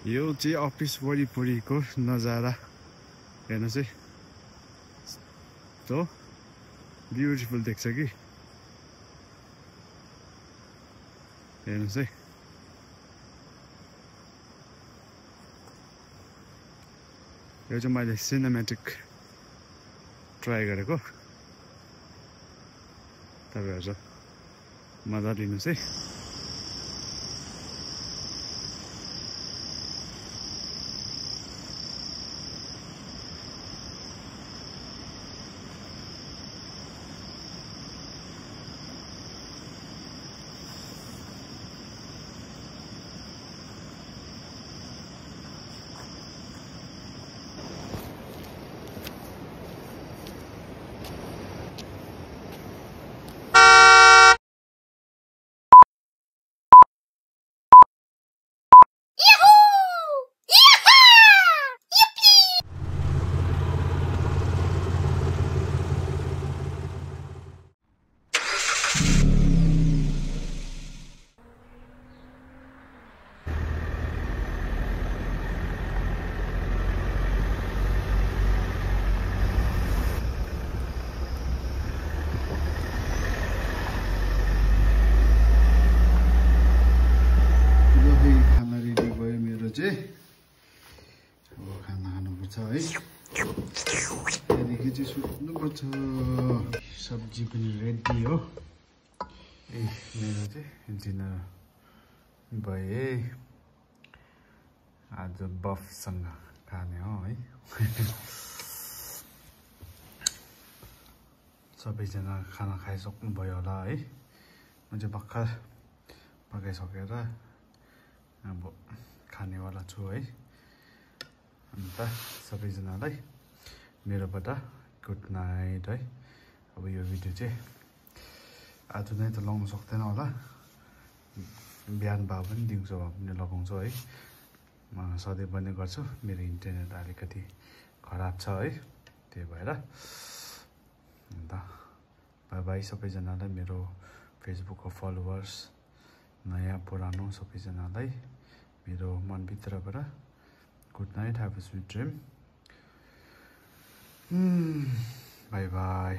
यो चाहिँ अफिस वरिपरिको नजारा हेर्नुहोस् है तो ब्युटिफुल देख्छ कि हेर्नुहोस् है यो चाहिँ मैले सिनेमेटिक ट्राई गरेको तपाईहरु मजा लिनुस् है अब खाना खानुपर्छ है त्यहाँदेखि चाहिँ सुत्नुपर्छ सब्जी पनि रेडी हो ए मेरो चाहिँ डिनर भए आज बफसँग खाने हो है सबैजना खाना खाइसक्नु भयो होला है म चाहिँ भर्खर पकाइसकेर अब खानेवाला छु है अन्त सबैजनालाई मेरोबाट गुड नाइट है अब यो भिडियो चाहिँ आज नै त लगाउन सक्दैन होला बिहान भए पनि दिउँसो भए पनि लगाउँछु है म सधैँ पनि गर्छु मेरो इन्टरनेट अलिकति खराब छ है त्यही भएर अन्त बाइ बाइ सबैजनालाई मेरो फेसबुकको फलोवर्स नयाँ पुरानो सबैजनालाई मेरो मनभित्रबाट good night have a sweet dream bye by